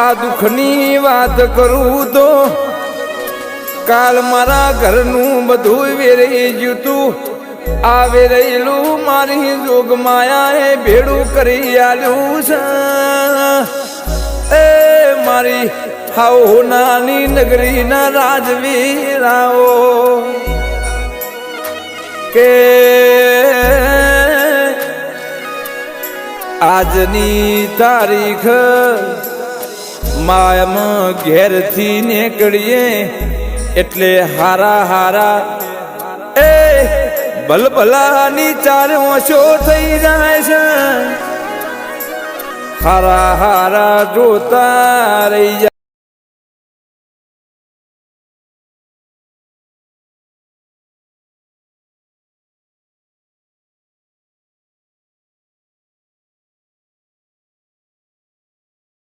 આ દુઃખની વાત કરું તો કાલ મારા ઘરનું બધું વેરાઈ ગયું તું. આ વેરેલું મારી જોગ માયાએ ભેડું કરી આલ્યું છે. એ મારી હાઉ નાની નગરીના રાજવીરાઓ કે આજની તારીખ માયામાં ઘેરથી નીકળીએ એટલે હારા હારા એ ભલભલાની ચાર ઓછો થઈ જાય છે. હારા હારા જોતા રહી જાય.